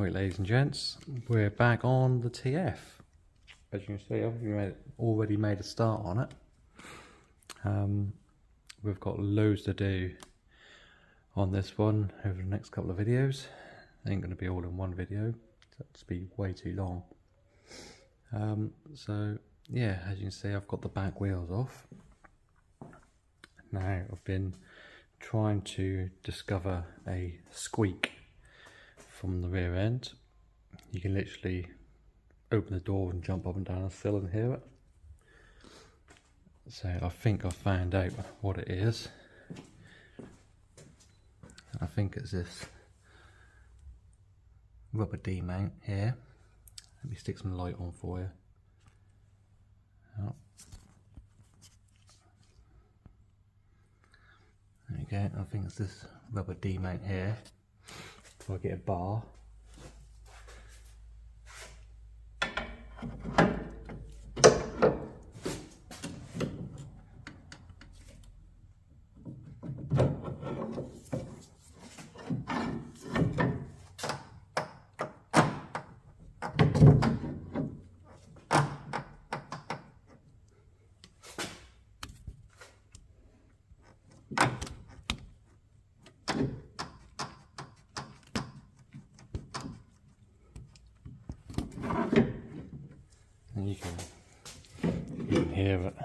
Right, ladies and gents, we're back on the TF. As you can see, I've already made a start on it. We've got loads to do on this one over the next couple of videos. It ain't going to be all in one video, that'd just be way too long. So yeah, as you can see, I've got the back wheels off. Now I've been trying to discover a squeak from the rear end. You can literally open the door and jump up and down the sill and hear it. So I think I found out what it is. I think it's this rubber D mount here. Let me stick some light on for you. Oh. There you go, I think it's this rubber D mount here. If I get a bar. And you can hear it.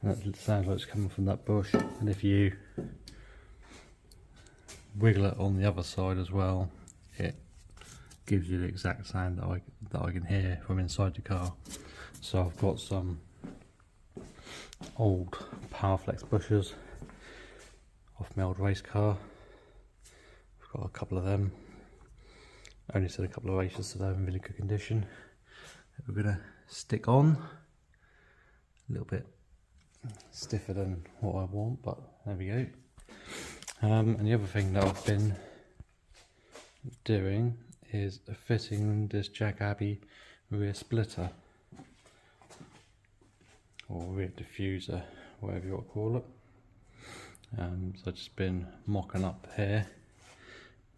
That sounds like it's coming from that bush. And if you wiggle it on the other side as well, it gives you the exact sound that I can hear from inside the car. So I've got some old Powerflex bushes off my old race car. I've got a couple of them. Only set a couple of races, so they're in really good condition. We're going to stick on a little bit stiffer than what I want, but there we go. And the other thing that I've been doing is fitting this Jakabi rear splitter or rear diffuser, whatever you want to call it. So I've just been mocking up here,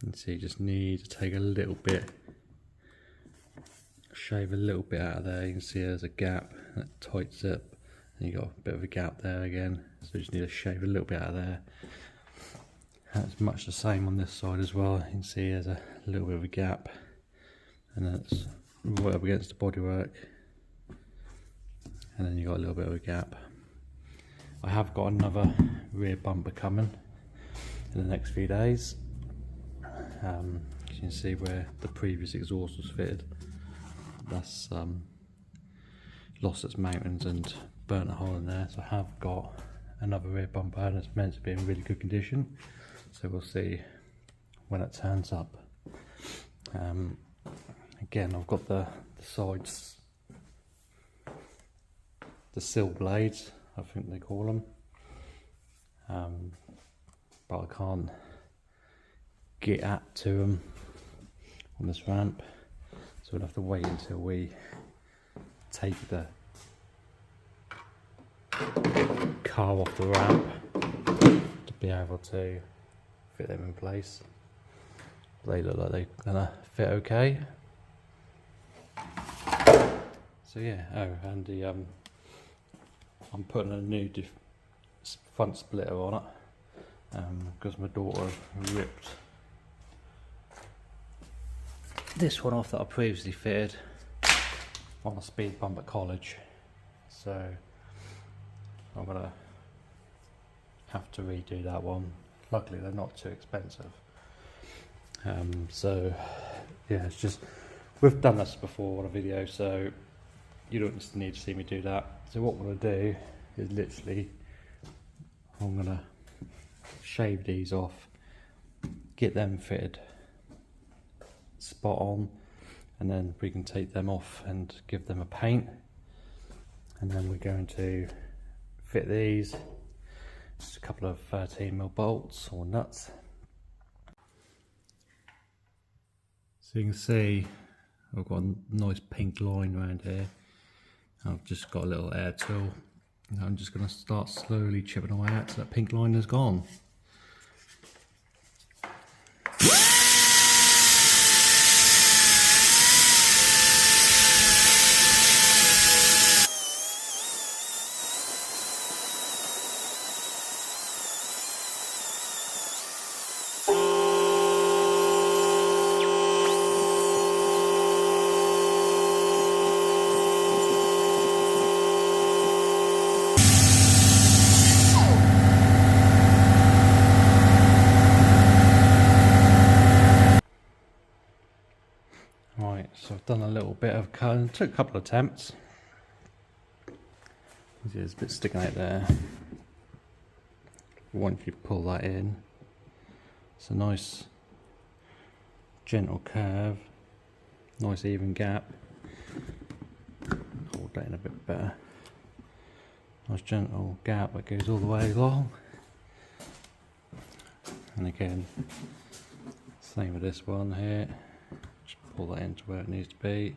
and so you just need to take a little bit, shave a little bit out of there. You can see there's a gap that tightens it, and you got a bit of a gap there again, so you just need to shave a little bit out of there. That's much the same on this side as well. You can see there's a little bit of a gap, and that's right up against the bodywork, and then you got a little bit of a gap. I have got another rear bumper coming in the next few days. You can see where the previous exhaust was fitted. That's lost its mountains and burnt a hole in there, so I have got another rear bumper, and it's meant to be in really good condition, so we'll see when it turns up. Again, I've got the sides, the sill blades, I think they call them, but I can't get at to them on this ramp, so we'll have to wait until we take the car off the ramp to be able to fit them in place. They look like they're gonna fit okay. So yeah, oh, and the I'm putting a new front splitter on it because my daughter ripped this one off that I previously fitted on a speed bump at college, so I'm gonna have to redo that one. Luckily they're not too expensive. So yeah, it's just, we've done this before on a video, so you don't just need to see me do that. So what I'm gonna do is literally, I'm gonna shave these off, get them fitted spot on, and then we can take them off and give them a paint, and then we're going to fit these, just a couple of 13mm bolts or nuts. So you can see I've got a nice pink line around here. I've just got a little air tool, and I'm just going to start slowly chipping away out till that pink line is gone. So I've done a little bit of cutting, took a couple of attempts. There's a bit sticking out there. Once you pull that in, it's a nice gentle curve, nice even gap. Hold that in a bit better. Nice gentle gap that goes all the way along. And again, same with this one here. Just pull that into where it needs to be.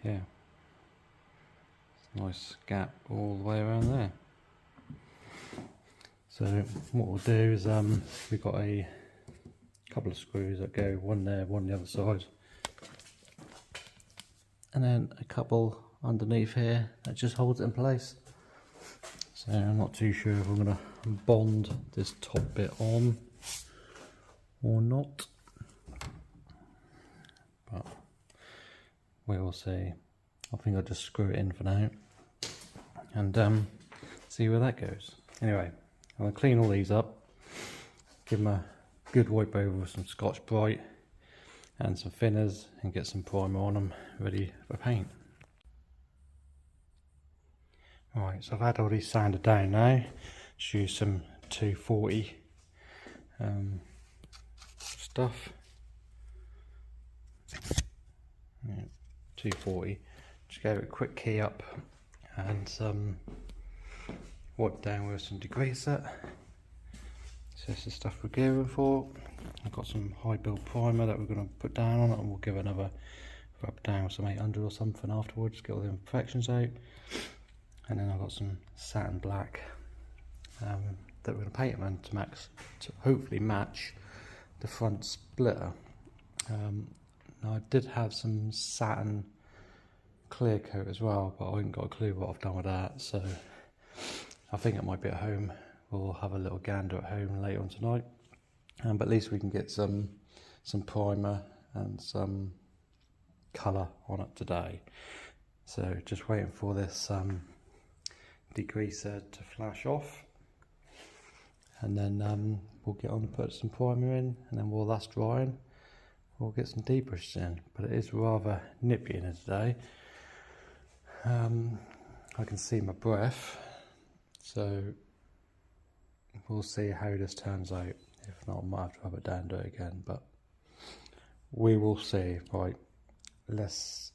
Yeah. Nice gap all the way around there. So what we'll do is we've got a couple of screws that go one there, one the other side, and then a couple underneath here that just holds it in place. So I'm not too sure if I'm going to bond this top bit on or not, but we will see. I think I'll just screw it in for now and see where that goes. Anyway, I'm going to clean all these up, give them a good wipe over with some Scotch Brite and some thinners, and get some primer on them ready for paint. Alright, so I've had all these sanded down now. Just use some 240 stuff. Yeah, 240. Just give it a quick key up and some wipe down with some degreaser. So this is the stuff we're gearing for. I've got some high build primer that we're going to put down on it, and we'll give another rub down with some 800 or something afterwards, get all the imperfections out. And then I've got some satin black that we're going to paint them in to hopefully match the front splitter. Now I did have some satin clear coat as well, but I haven't got a clue what I've done with that, so I think it might be at home. We'll have a little gander at home later on tonight, but at least we can get some primer and some colour on it today. So just waiting for this degreaser to flash off, and then we'll get on and put some primer in, and then while that's drying we'll get some debrushes in. But it is rather nippy in here today. I can see my breath, so we'll see how this turns out. If not, I might have to rub it down and do it again, but we will see. Right, let's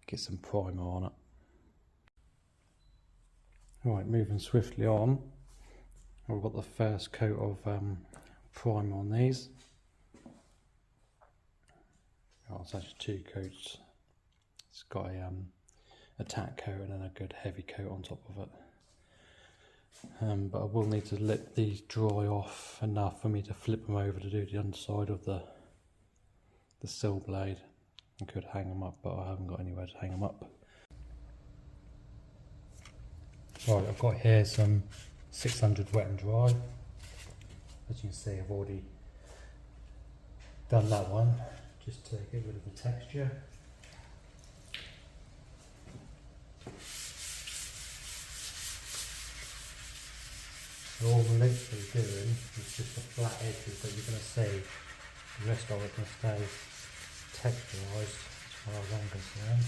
get some primer on it. Right, moving swiftly on, I've got the first coat of primer on these. Oh, it's actually two coats. It's got a tack coat and then a good heavy coat on top of it. But I will need to let these dry off enough for me to flip them over to do the underside of the sill blade. I could hang them up, but I haven't got anywhere to hang them up. Right, I've got here some 600 wet and dry. As you can see, I've already done that one, just to get rid of the texture. So all we're literally doing is just the flat edges that you're going to see. The rest of it can stay texturised as far as I'm concerned.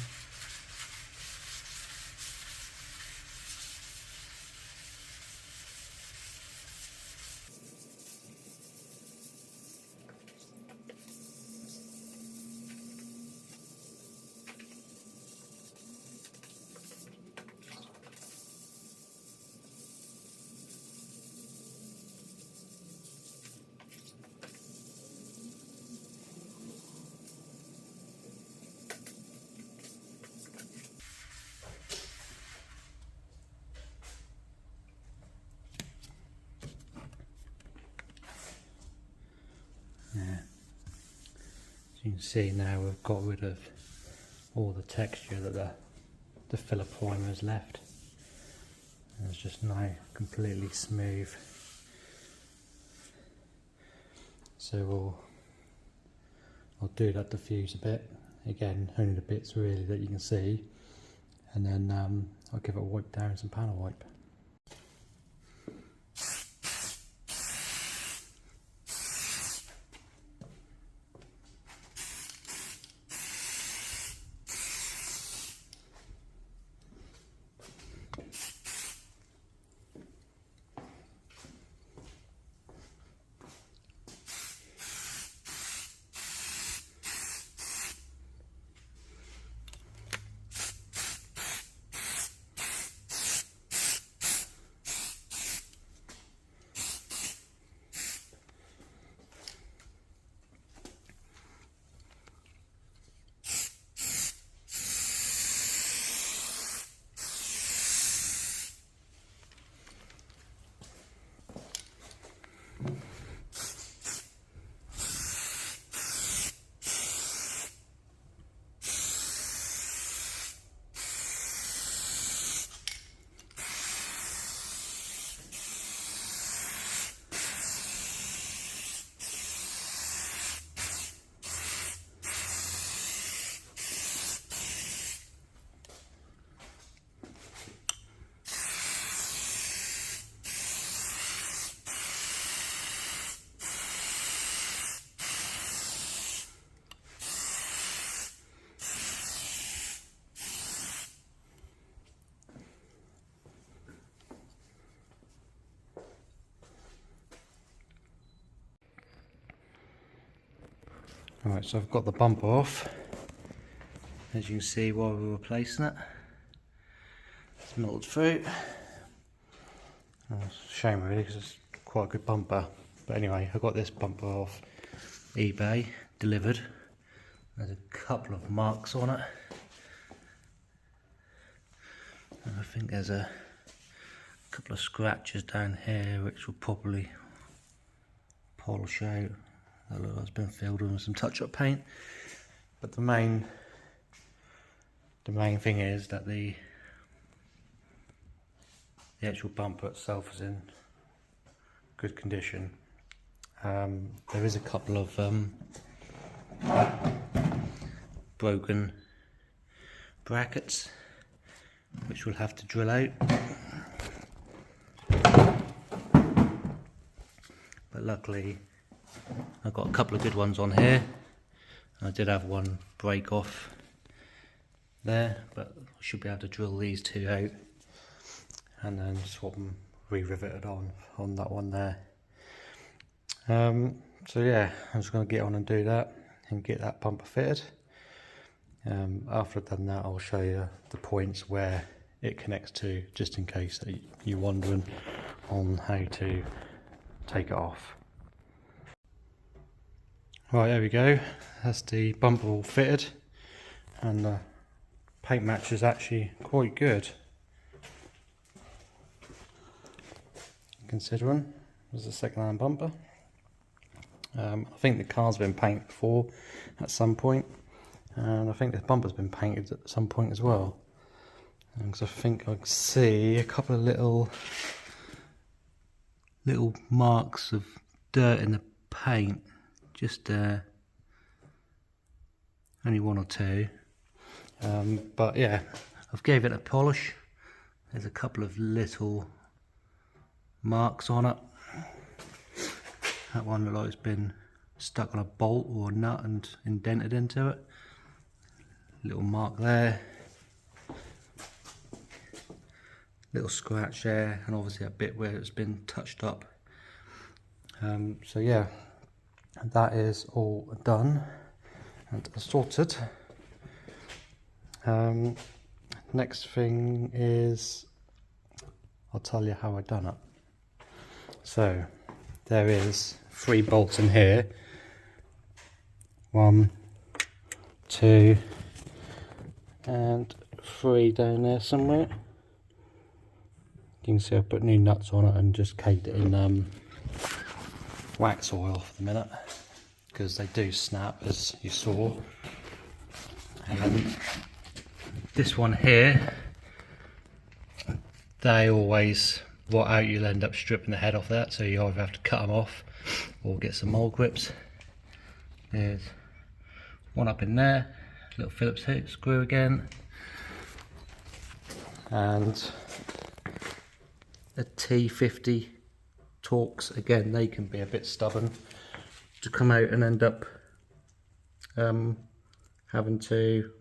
As you can see now, we've got rid of all the texture that the filler primer has left. And it's just now completely smooth. So I'll do that diffuse a bit. Again, only the bits really that you can see. And then I'll give it a wipe down with some panel wipe. Right, so I've got the bumper off, as you can see while we were replacing it. It's melted through. Oh, it's a shame really, because it's quite a good bumper. But anyway, I got this bumper off eBay, delivered. There's a couple of marks on it. And I think there's a couple of scratches down here which will probably polish out. That looks like it's been filled in with some touch-up paint. But the main thing is that the actual bumper itself is in good condition. There is a couple of broken brackets which we'll have to drill out, but luckily I've got a couple of good ones on here. I did have one break off there, but I should be able to drill these two out and then swap them re-riveted on that one there. So yeah, I'm just going to get on and do that and get that bumper fitted. After I've done that, I'll show you the points where it connects to, just in case that you're wondering on how to take it off. Right, there we go, that's the bumper all fitted, and the paint match is actually quite good, considering it's a second-hand bumper. I think the car's been painted before at some point, and I think the bumper's been painted at some point as well, because I think I can see a couple of little marks of dirt in the paint, just only one or two, but yeah, I've gave it a polish. There's a couple of little marks on it. That one looks like it's been stuck on a bolt or a nut and indented into it. Little mark there, little scratch there, and obviously a bit where it's been touched up. So yeah, that is all done and sorted. Next thing is, I'll tell you how I done it. So there is 3 bolts in here, 1, 2 and 3 down there somewhere. You can see I put new nuts on it and just caked it in wax oil for the minute, because they do snap, as you saw. And this one here, they always rot out. You'll end up stripping the head off that, so you either have to cut them off or get some mold grips. There's one up in there, little Phillips head screw again, and a T50 Torx again. They can be a bit stubborn to come out and end up having to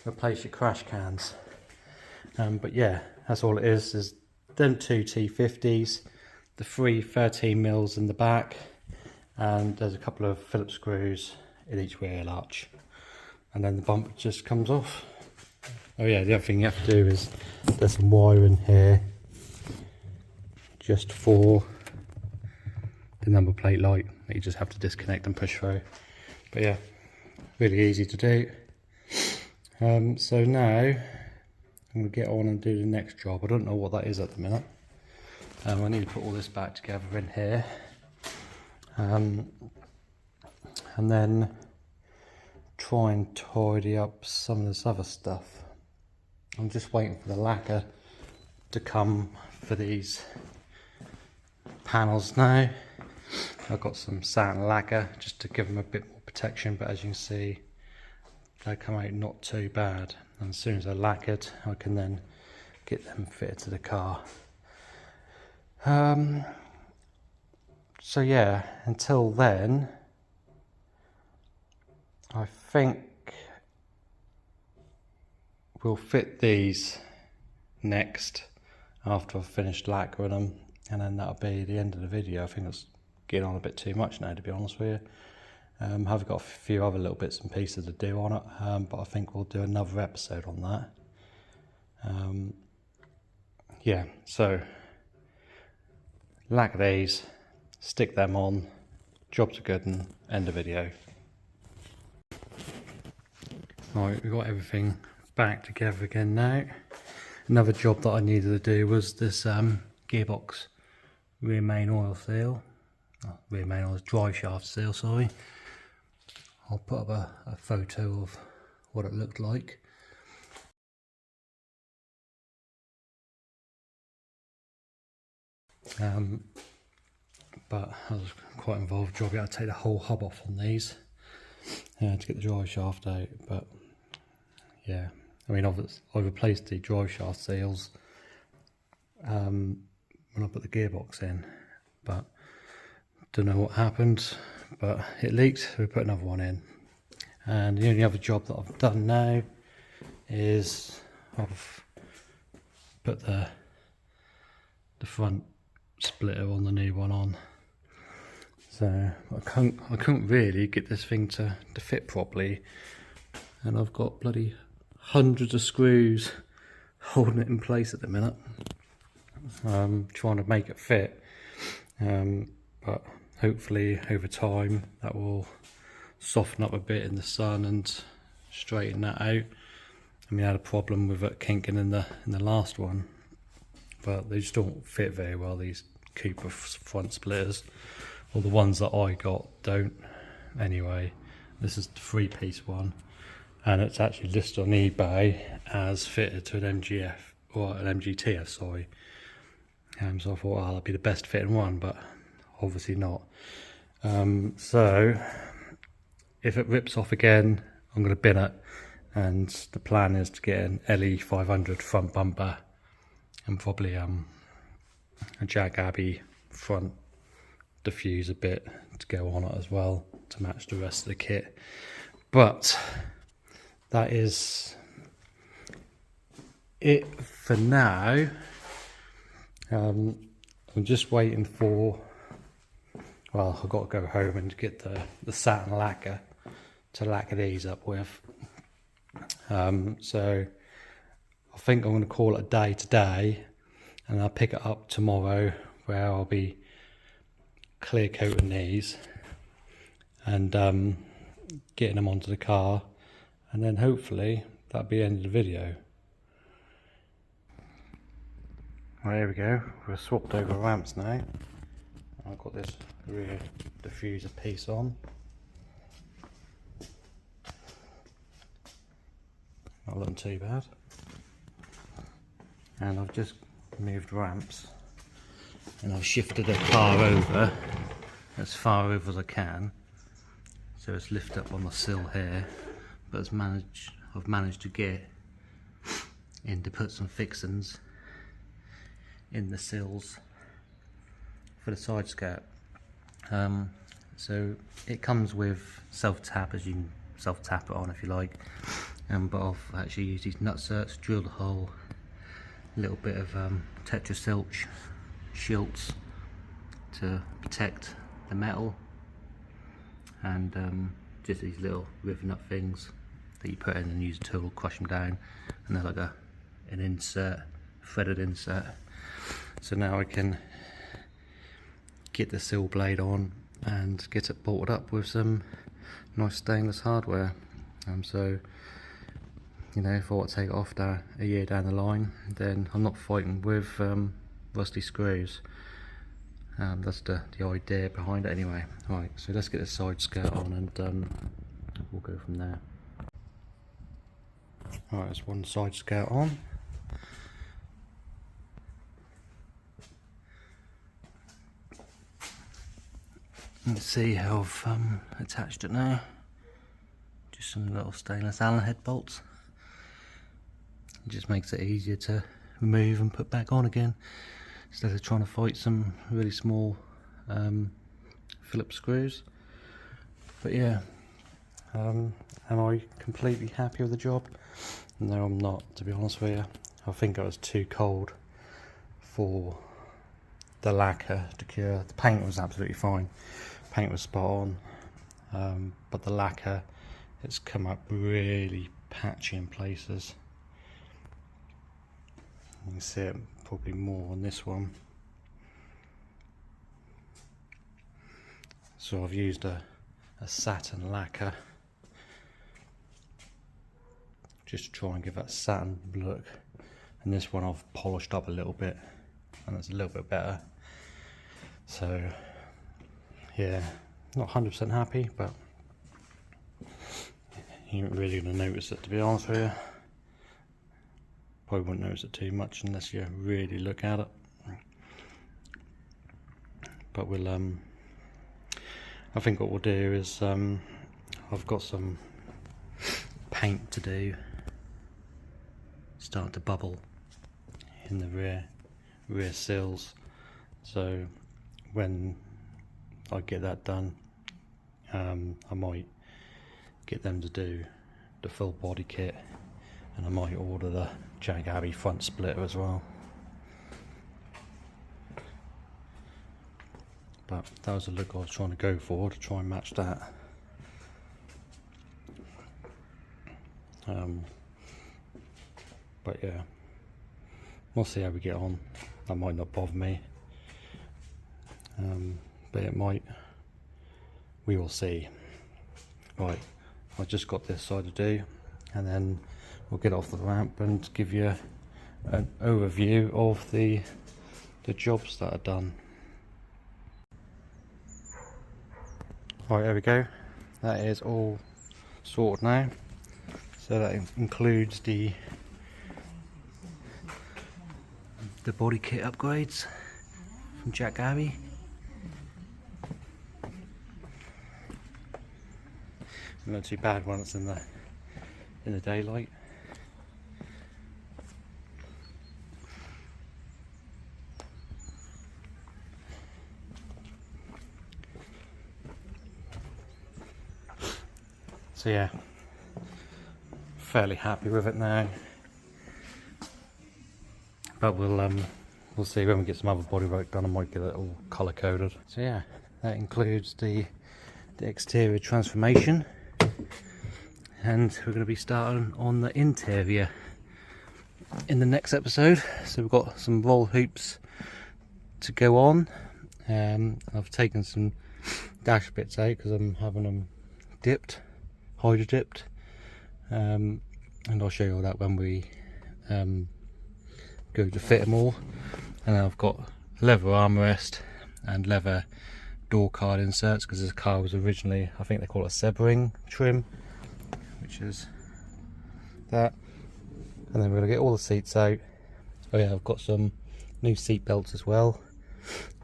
replace your crash cans. But yeah, that's all it is. There's them 2 T50s, the 3 13mm in the back, and there's a couple of Phillips screws in each wheel arch, and then the bumper just comes off. Oh yeah, the other thing you have to do is there's some wire in here just for the number plate light that you just have to disconnect and push through. But yeah, really easy to do. So now I'm going to get on and do the next job. I don't know what that is at the minute. I need to put all this back together in here, and then try and tidy up some of this other stuff. I'm just waiting for the lacquer to come for these panels now. I've got some satin lacquer just to give them a bit more protection, but as you can see, they come out not too bad. And as soon as they're lacquered, I can then get them fitted to the car. So yeah, until then, I think we'll fit these next after I've finished lacquering them, and then that'll be the end of the video. I think it's getting on a bit too much now, to be honest with you. I've got a few other little bits and pieces to do on it, but I think we'll do another episode on that. Yeah, so lacquer these, stick them on, jobs are good, and end the video. Right, we've got everything back together again now. Another job that I needed to do was this gearbox rear main oil seal. Rear main oil drive shaft seal, sorry. I'll put up a photo of what it looked like. But I was quite involved job. I had to take the whole hub off on these to get the drive shaft out. But yeah, I mean, I replaced the drive shaft seals when I put the gearbox in, but don't know what happened, but it leaked. We put another one in, and the only other job that I've done now is I've put the front splitter on the new one on. So I couldn't really get this thing to fit properly, and I've got bloody hundreds of screws holding it in place at the minute, trying to make it fit, but hopefully over time that will soften up a bit in the sun and straighten that out. I mean, I had a problem with it kinking in the last one, but they just don't fit very well, these Cooper front splitters, or the ones that I got don't. Anyway, this is the 3-piece one, and it's actually listed on eBay as fitted to an MGF, or an MGTF, sorry. So I thought, oh, that'd be the best fitting one, but obviously not. So if it rips off again, I'm going to bin it, and the plan is to get an LE 500 front bumper and probably a Jakabi front diffuser bit to go on it as well to match the rest of the kit. But that is it for now. I'm just waiting for, well, I've got to go home and get the satin lacquer to lacquer these up with. So I think I'm going to call it a day today, and I'll pick it up tomorrow, where I'll be clear coating these and getting them onto the car, and then hopefully that'll be the end of the video. Well, there we go, we've swapped over ramps now. I've got this rear diffuser piece on. Not looking too bad. And I've just moved ramps, and I've shifted the car over as far over as I can, so it's lifted up on the sill here, but I've managed to get in to put some fixings in the sills for the side skirt. So it comes with self-tap, as you can self-tap it on if you like, but I've actually used these nutserts, drilled a hole, a little bit of Tetra Silch shilts to protect the metal, and just these little rivet nut things that you put in and use a tool to crush them down, and they're like an insert, threaded insert. So now I can get the sill blade on and get it bolted up with some nice stainless hardware. So you know, if I want to take it off a year down the line, then I'm not fighting with rusty screws. That's the idea behind it anyway. Right, so let's get the side skirt on and we'll go from there. Alright, there's one side skirt on. Let's see how I've attached it now. Just some little stainless Allen head bolts. It just makes it easier to remove and put back on again, instead of trying to fight some really small Phillips screws. But yeah, am I completely happy with the job? No, I'm not, to be honest with you. I think it was too cold for the lacquer to cure. The paint was absolutely fine. Paint was spot on, but the lacquer, it's come up really patchy in places. You can see it probably more on this one. So I've used a satin lacquer just to try and give that satin look, and this one I've polished up a little bit and it's a little bit better. So yeah, not 100% happy, but you aren't really going to notice it, to be honest with you. Probably won't notice it too much unless you really look at it. But we'll I think what we'll do is I've got some paint to do, start to bubble in the rear sills. So when I get that done, I might get them to do the full body kit, and I might order the Jakabi front splitter as well. But that was the look I was trying to go for, to try and match that. But yeah, we'll see how we get on. That might not bother me, but it might. We will see. Right, I just got this side to do, and then we'll get off the ramp and give you an overview of the jobs that are done. Right, there we go. That is all sorted now. So that includes the body kit upgrades from Jakabi. Not too bad when it's in the daylight. So yeah, fairly happy with it now. But we'll see when we get some other bodywork done. I might get it all colour coded. So yeah, that includes the exterior transformation, and we're going to be starting on the interior in the next episode. So we've got some roll hoops to go on. I've taken some dash bits out because I'm having them dipped, hydro dipped, and I'll show you all that when we go to fit them all. And then I've got leather armrest and leather door card inserts, because this car was originally, I think they call it a Sebring trim, which is that. And then we're going to get all the seats out. Oh yeah, I've got some new seat belts as well.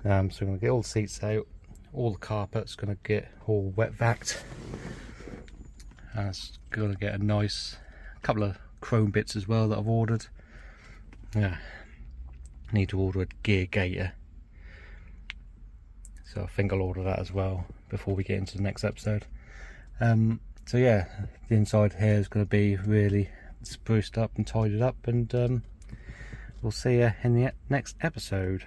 So we're going to get all the seats out. All the carpet's going to get all wet vacked, and it's going to get a nice couple of chrome bits as well that I've ordered. Yeah, I need to order a gear gator, so I think I'll order that as well before we get into the next episode. So yeah, the inside here is going to be really spruced up and tidied up, and we'll see you in the next episode.